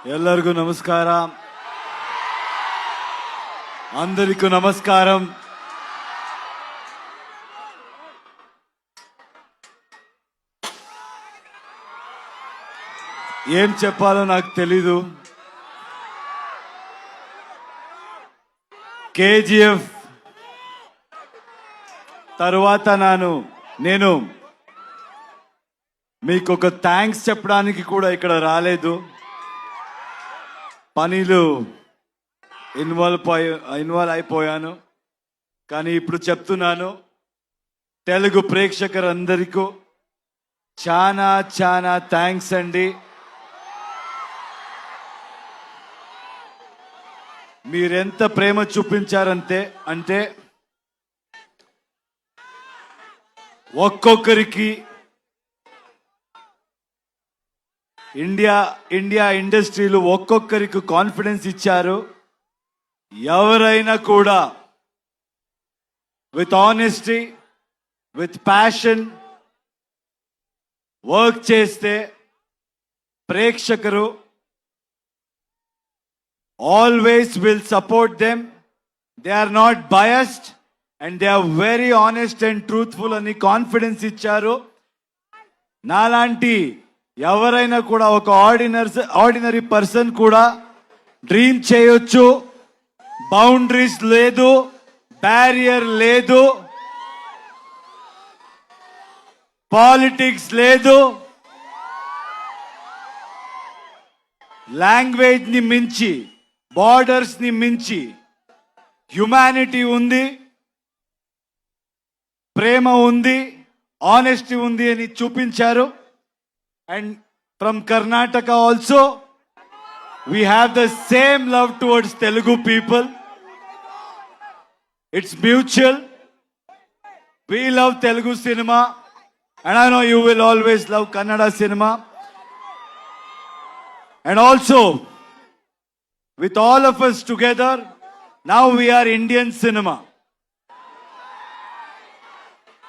ಎಲ್ಲರಿಗೂ ನಮಸ್ಕಾರ. అందరికీ నమస్కారం. ఏం చెప్పాలో నాకు తెలీదు. కేజీఎఫ్ తరువాత నేను మీకు ఒక థ్యాంక్స్ చెప్పడానికి కూడా ఇక్కడ రాలేదు. పనిలో ఇన్వాల్వ్ అయిపోయాను. కానీ ఇప్పుడు చెప్తున్నాను, తెలుగు ప్రేక్షకులందరికీ చాలా చాలా థ్యాంక్స్ అండి. మీరెంత ప్రేమ చూపించారంటే ఒక్కొక్కరికి ఇండియా ఇండస్ట్రీలో ఒక్కొక్కరికి కాన్ఫిడెన్స్ ఇచ్చారు. ఎవరైనా కూడా with honesty, with passion work చేస్తే ప్రేక్షకులు always will support them. They are not biased and they are very honest and truthful అని కాన్ఫిడెన్స్ ఇచ్చారు. నాలాంటి ఎవరైనా కూడా ఒక ఆర్డినరీ పర్సన్ కూడా డ్రీమ్ చేయొచ్చు. బౌండరీస్ లేదు, బ్యారియర్ లేదు, పాలిటిక్స్ లేదు, లాంగ్వేజ్ ని మించి, బార్డర్స్ ని మించి హ్యుమానిటీ ఉంది, ప్రేమ ఉంది, ఆనెస్టీ ఉంది అని చూపించారు. And from Karnataka also we have the same love towards Telugu people. It's mutual. We love Telugu cinema and I know you will always love Kannada cinema. And also with all of us together, now we are Indian cinema.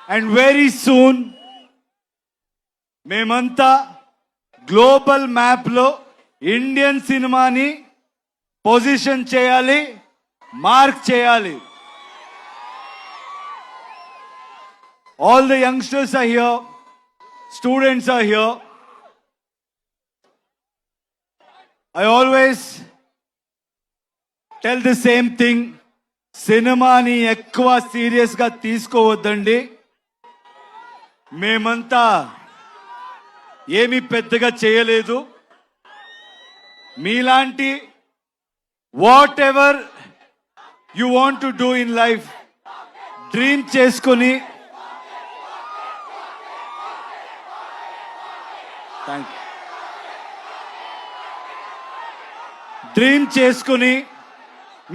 And very soon మేమంతా global map లో Indian సినిమాని position చేయాలి, mark చేయాలి. All the youngsters are here, students are here. I always tell the same thing, సినిమాని ఎక్కువ serious గా తీసుకోవద్దండి. మేమంతా ఏమీ పెద్దగా చేయలేదు. మీలాంటి what ever you want to do in life dream చేసుకొని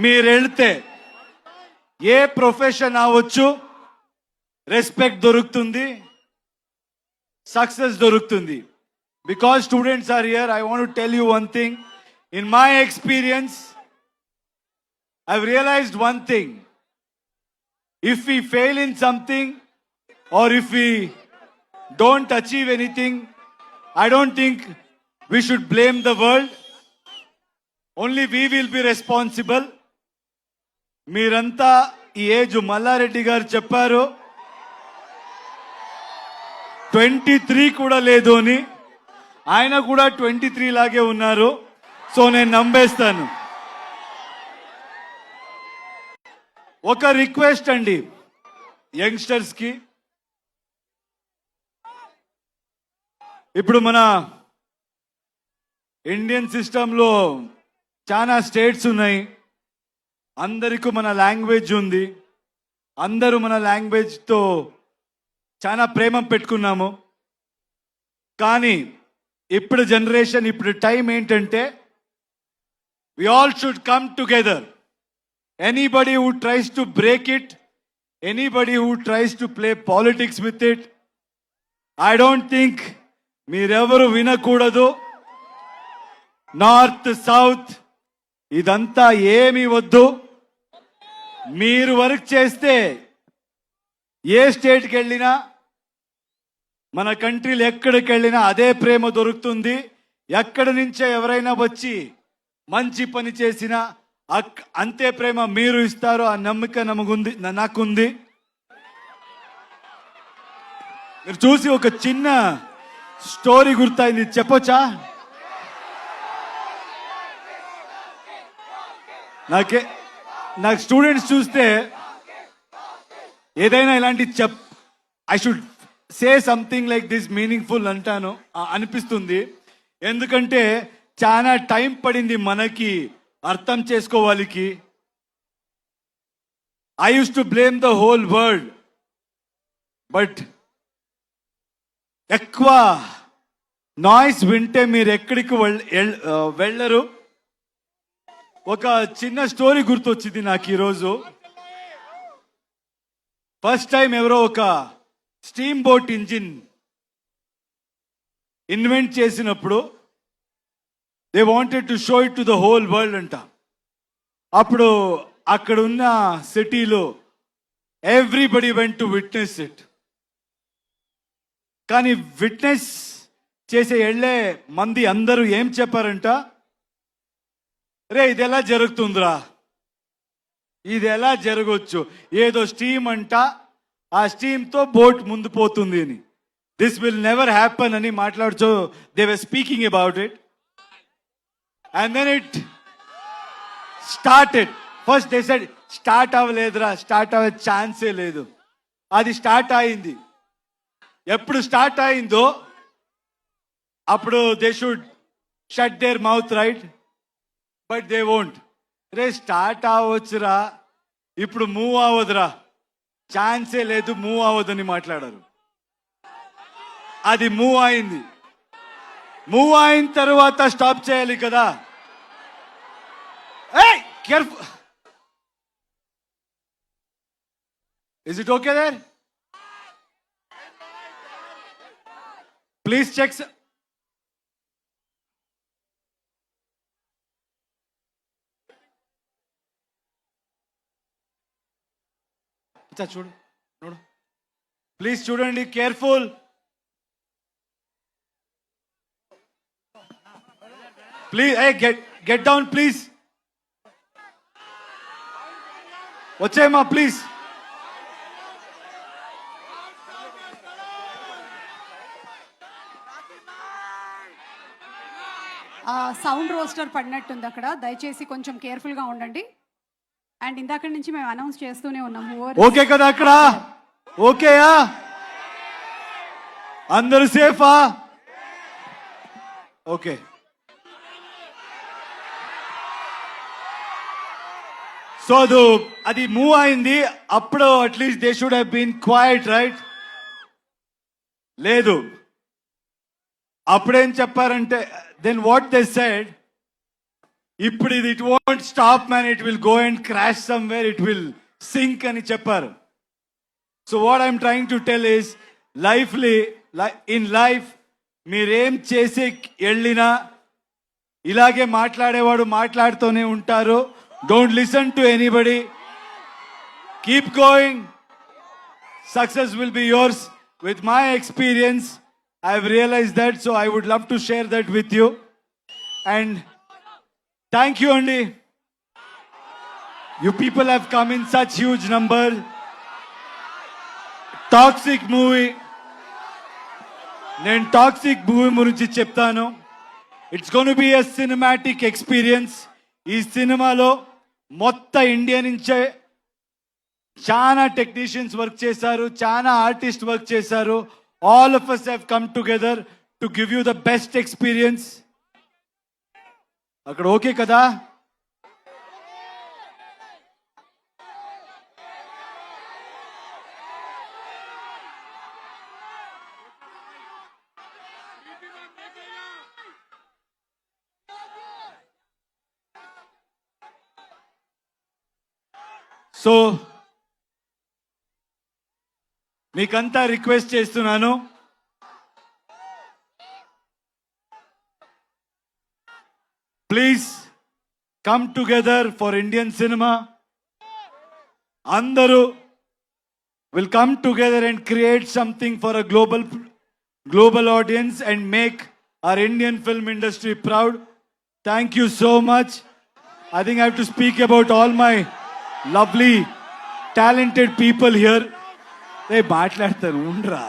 మీరు వెళ్తే ఏ ప్రొఫెషన్ అవ్వచ్చు, రెస్పెక్ట్ దొరుకుతుంది, సక్సెస్ దొరుకుతుంది. Because students are here, I want to tell you one thing. In my experience, I've realized one thing. If we fail in something or if we don't achieve anything, I don't think we should blame the world. Only we will be responsible. మీరంతా ఈ age Mallareddy గారు చెప్పారు 23 కూడా లేదు అని. ఆయన కూడా 23 లాగే ఉన్నారు. సో నేను నమ్మేస్తాను. ఒక రిక్వెస్ట్ అండి యంగ్స్టర్స్ కి, ఇప్పుడు మన ఇండియన్ సిస్టంలో చాలా స్టేట్స్ ఉన్నాయి. అందరికీ మన లాంగ్వేజ్ ఉంది. అందరూ మన లాంగ్వేజ్తో చాలా ప్రేమ పెట్టుకున్నాము. కానీ ఇప్పుడు జనరేషన్, ఇప్పుడు టైం ఏంటంటే we all should come together. Anybody who tries to break it, anybody who tries to play politics with it, I don't think మీరెవరు వినకూడదు. నార్త్ సౌత్ ఇదంతా ఏమీ వద్దు. మీరు వర్క్ చేస్తే ఏ స్టేట్కి వెళ్ళినా, మన కంట్రీలో ఎక్కడికి వెళ్ళినా అదే ప్రేమ దొరుకుతుంది. ఎక్కడి నుంచో ఎవరైనా వచ్చి మంచి పని చేసినా అంతే ప్రేమ మీరు ఇస్తారు. ఆ నమ్మక నమ్మకుంది, నాకుంది. మీరు చూసి ఒక చిన్న స్టోరీ గుర్తయింది, చెప్పొచ్చా? నాకు స్టూడెంట్స్ చూస్తే ఏదైనా ఇలాంటి I should say something like this meaningful అంటాను అనిపిస్తుంది. ఎందుకంటే చాలా టైం పడింది మనకి అర్థం చేసుకోవాలికి. I use to blame the whole world, but ఎక్కువ నాయిస్ వింటే మీరు ఎక్కడికి వెళ్ళరు. ఒక చిన్న స్టోరీ గుర్తొచ్చింది నాకు ఈరోజు. ఫస్ట్ టైం ఎవరో ఒక స్టీమ్ బోట్ ఇంజిన్ ఇన్వెంట్ చేసినప్పుడు they wanted to show it to the whole world అంట. అప్పుడు అక్కడ ఉన్న సిటీలో everybody went to witness it. కానీ విట్నెస్ చేసే వెళ్ళే మంది అందరూ ఏం చెప్పారంట, రే ఇది ఎలా జరుగుతుందిరా, ఇది ఎలా జరగవచ్చు, ఏదో స్టీమ్ అంట, ఆ స్టీమ్తో బోట్ ముందు పోతుంది అని, దిస్ విల్ నెవర్ హ్యాపన్ అని మాట్లాడుతూ they were speaking about it. And then it started. First they said start అవ్వలేదురా, స్టార్ట్ అవ్వే ఛాన్సే లేదు. అది స్టార్ట్ అయింది. ఎప్పుడు స్టార్ట్ అయిందో అప్పుడు they should shut their mouth, right? But they won't. రే స్టార్ట్ అవ్వచ్చురా, ఇప్పుడు మూవ్ అవ్వదురా, ఛాన్సే లేదు, మూవ్ అవ్వదని మాట్లాడారు. అది మూవ్ అయింది. మూవ్ అయిన తర్వాత స్టాప్ చేయాలి కదా. ఏయ్ careful, is it okay there? Please check. చూడు చూడు ప్లీజ్, చూడండి, careful. Please get down please. వచ్చేయమ్మా ప్లీజ్. సౌండ్ రోస్టర్ పడినట్టుంది అక్కడ, దయచేసి కొంచెం కేర్ఫుల్గా ఉండండి. అండ్ ఇందాక నుంచి మేము అనౌన్స్ చేస్తూనే ఉన్నాము. ఓకే కదా అక్కడ? ఓకేయా? అందరూ సేఫా? ఓకే. సో అది మూవ్ అయింది. అప్పుడు at least they should have been quiet, right? లేదు. అప్పుడేం చెప్పారంటే, దెన్ వాట్ దే సెడ్, ఇప్పుడు ఇది it won't stop man, it will go and crash somewhere, it will sink అని చెప్పారు. So what I'm trying to tell is, in life మీరేం చేసి వెళ్ళినా ఇలాగే మాట్లాడేవాడు మాట్లాడుతూనే ఉంటారు. Don't listen to anybody, keep going, success will be yours. With my experience I have realized that, so I would love to share that with you. And thank you, Andy. You people have come in such huge number. Toxic movie. Nen toxic movie gurinchi cheptanu. It's going to be a cinematic experience. Ee cinema lo motta India nunche chaana technicians work chesaru, chaana artists work chesaru. All of us have come together to give you the best experience. అక్కడ okay కదా? So మీకంతా request చేస్తున్నాను, please come together for Indian cinema. అందరూ will come together and create something for a global audience and make our Indian film industry proud. Thank you so much. I think I have to speak about all my lovely, talented people here. Hey, మాట్లాడతారు ఉండరా.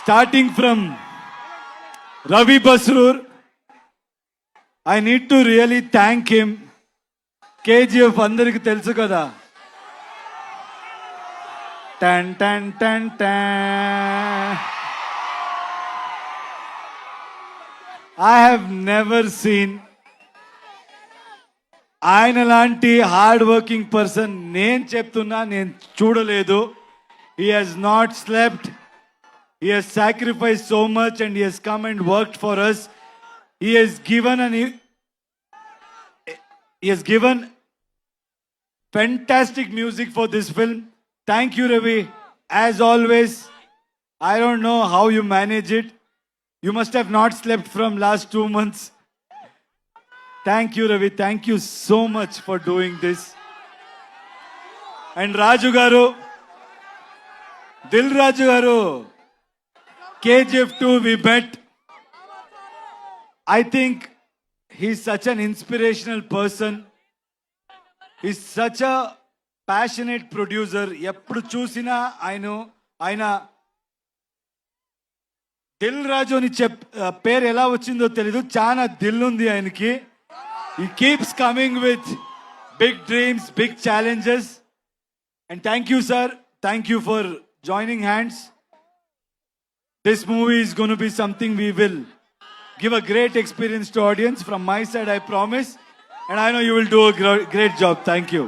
Starting from Ravi Basroor, I need to really thank him. KGF అందరికి తెలుసు కదా. టన్ టన్ టన్ టన్. I have never seen ఆయన లాంటి hard working person నేను చెప్తున్నా నేను చూడలేదు. He has not slept. He has sacrificed so much and he has come and worked for us. He has given fantastic music for this film. Thank you, Ravi. As always, I don't know how you manage it. You must have not slept from last 2 months. Thank you, Ravi. Thank you so much for doing this. And Raju Garu, Dil Raju Garu, KGF 2 we met. I think he's such an inspirational person. He's such a passionate producer. ఎప్పుడు చూసినా ఆయన దిల్ రాజు అని పేరు ఎలా వచ్చిందో తెలీదు, చాలా దిల్ ఉంది ఆయనకి. He keeps coming with big dreams, big challenges. And thank you, sir. Thank you for joining hands. This movie is going to be something we will give a great experience to audience. From my side, I promise. And I know you will do a great job. Thank you.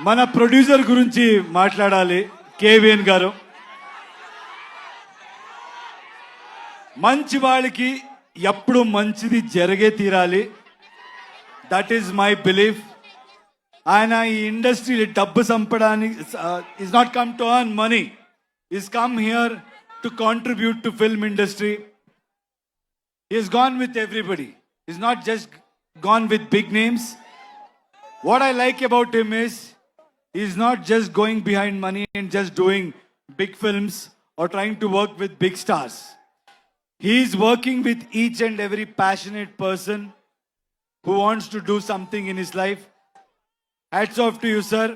మన producer గురించి మాట్లాడాలి. KVN గారు మంచి వాళ్ళకి ఎప్పుడు మంచిది జరిగే తీరాలి. That is my belief. ఆయన ఈ ఇండస్ట్రీ డబ్బు సంపడానికి is not come to earn money, is come here to contribute to film industry. Is gone with everybody, is not just gone with big names. What I like about him is he's not just going behind money and just doing big films or trying to work with big stars. He's working with each and every passionate person who wants to do something in his life. Hats off to you, sir.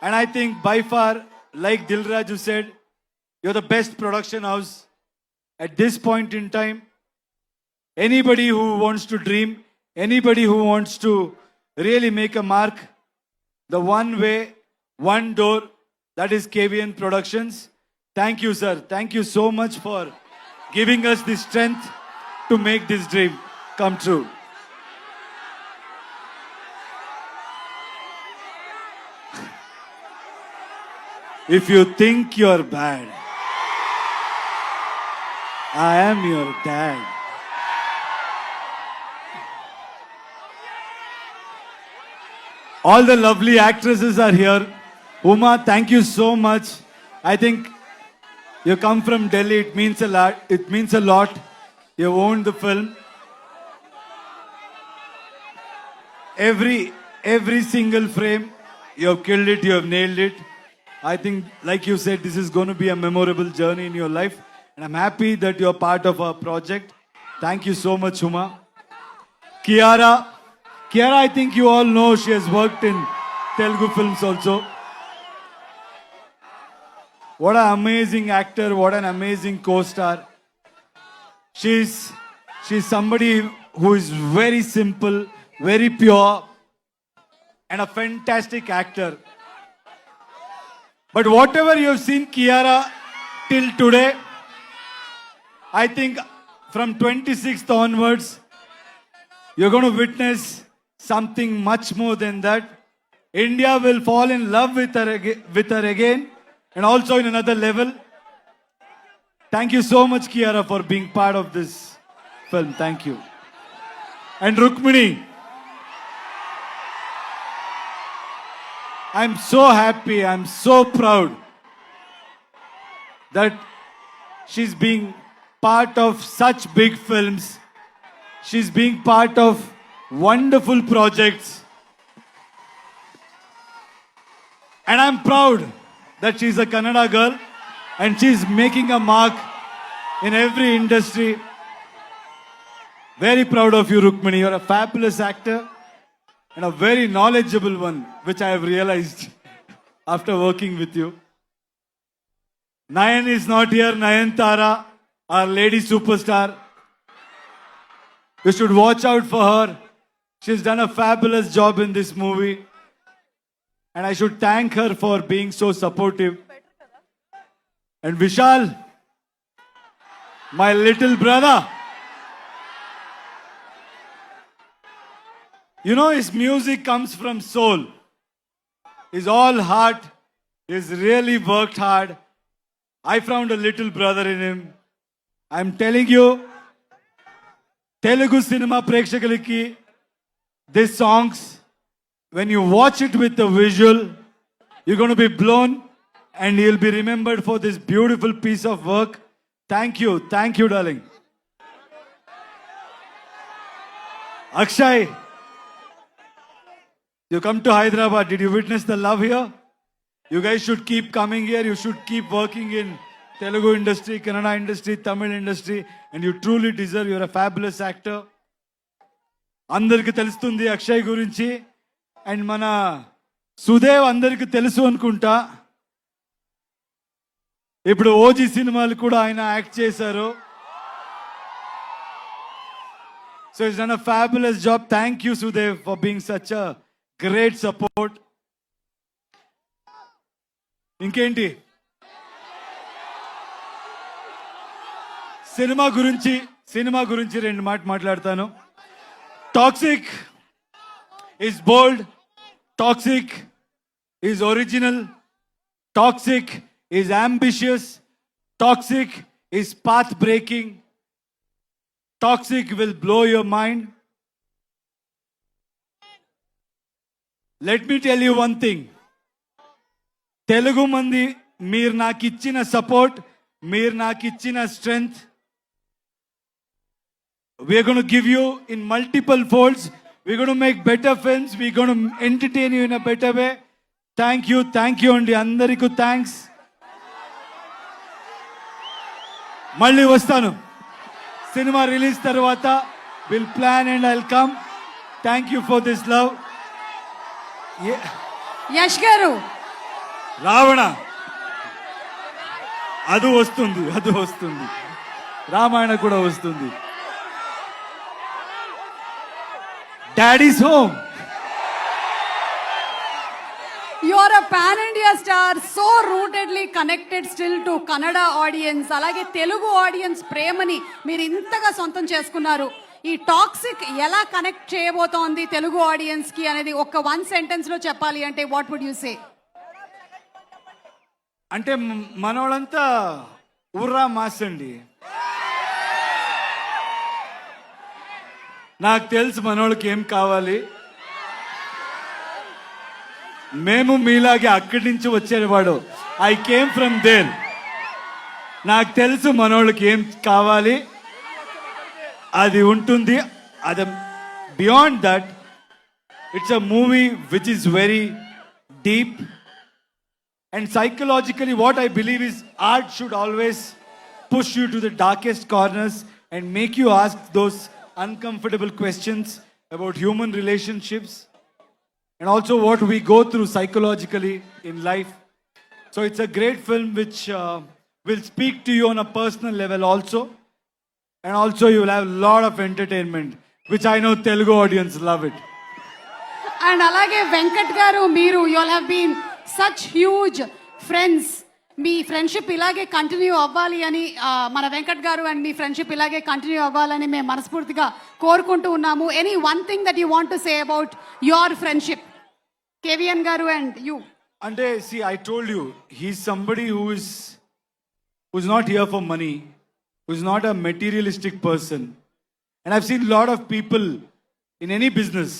And I think by far, like Dilraju said, you're the best production house at this point in time. Anybody who wants to dream, anybody who wants to really make a mark, the one way, one door, that is KVN Productions. Thank you, sir. Thank you so much for giving us the strength to make this dream come true. If you think you're bad, I am your dad. All the lovely actresses are here. Uma, thank you so much. I think you come from Delhi. It means a lot. It means a lot. You owned the film. Every single frame, you have killed it. You have nailed it. I think, like you said, this is going to be a memorable journey in your life. And I'm happy that you're part of our project. Thank you so much, Uma. Kiara, I think you all know she has worked in Telugu films also. What an amazing actor, what an amazing co-star. She's somebody who is very simple, very pure, and a fantastic actor. But whatever you have seen Kiara till today, I think from 26th onwards, you're going to witness something much more than that. India will fall in love with her again, and also in another level. Thank you so much, Kiara, for being part of this film. Thank you. And Rukmini, I'm so happy, I'm so proud that she's being part of such big films. She's being part of wonderful projects. And I'm proud that she's a Kannada girl and she's making a mark in every industry. Very proud of you, Rukmini. You're a fabulous actor and a very knowledgeable one, which I have realized after working with you. Nayan is not here. Nayan Tara, our lady superstar. You should watch out for her. She's done a fabulous job in this movie. And I should thank her for being so supportive. And Vishal, my little brother. You know, his music comes from soul. He's all heart. He's really worked hard. I found a little brother in him. I'm telling you, Telugu cinema ప్రేక్షకులకి these songs, when you watch it with the visual, you're going to be blown and you'll be remembered for this beautiful piece of work. Thank you, darling. Akshay, you come to Hyderabad. Did you witness the love here? You guys should keep coming here. You should keep working in Telugu industry, Kannada industry, Tamil industry, and you truly deserve. You're a fabulous actor. అందరికి తెలుస్తుంది అక్షయ్ గురించి and మన సుదేవ్ అందరికి తెలుసు అనుకుంటా. ఇప్పుడు OG సినిమాలు కూడా ఆయన యాక్ట్ చేశారు. So it's done a fabulous job. Thank you Sudev for being such a great support. ఇంకేంటి సినిమా గురించి రెండు మాట్లాడతాను. Toxic is bold, Toxic is original, Toxic is ambitious, Toxic is path breaking, Toxic will blow your mind. Let me tell you one thing. Telugu mandi meer నాకు ఇచ్చిన support, మీరు నాకు ఇచ్చిన strength, we're going to give you in multiple folds. We're going to make better films. We're going to entertain you in a better way. Thank you అండి అందరికీ thanks. మళ్ళీ వస్తాను cinema release తర్వాత. Will plan and I'll come. Thank you for this love. Yash గారు, రావణ అది వస్తుంది, రామాయణ కూడా వస్తుంది. Daddy's home. you are a pan India star, so rootedly connected still to Kannada audience. అలాగే తెలుగు ఆడియన్స్ ప్రేమని మీరు ఇంతగా సొంతం చేసుకున్నారు. ఈ టాక్సిక్ ఎలా కనెక్ట్ చేయబోతోంది తెలుగు ఆడియన్స్ కి అనేది ఒక వన్ సెంటెన్స్ లో చెప్పాలి అంటే వాట్ వుడ్ యు సే? అంటే మనోళ్ళంతా ఊర్రా మాస్ అండి. నాకు తెలుసు మనోళ్ళకి ఏం కావాలి. మేము మీలాగే అక్కడి నుంచి వచ్చేవాడు. I came from there. నాకు తెలుసు మనోళ్ళకి ఏం కావాలి, అది ఉంటుంది. అది beyond that it's a movie which is very deep and psychologically what I believe is art should always push you to the darkest corners and make you ask those uncomfortable questions about human relationships and also what we go through psychologically in life. So it's a great film which will speak to you on a personal level also, and also you will have a lot of entertainment, which I know Telugu audience love it. And alage Venkat garu, meeru you all have been such huge friends. Me friendship ఇలాగే continue అవ్వాలి అని మన వెంకట్ గారు and me friendship ఇలాగే continue అవ్వాలని మేము మనస్ఫూర్తిగా కోరుకుంటూ ఉన్నాము. Any one thing that you want to say about your friendship, KVN గారు అండ్ యూ? అంటే see, I told you, he's somebody who's not here for money, who's not a materialistic person. And I've seen a lot of people in any business.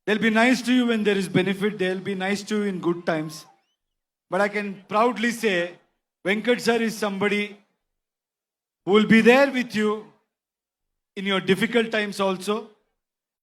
They'll be nice to you when there is benefit, they'll be nice to you in good times. But I can proudly say, Venkat sir is somebody who will be there with you in your difficult times also.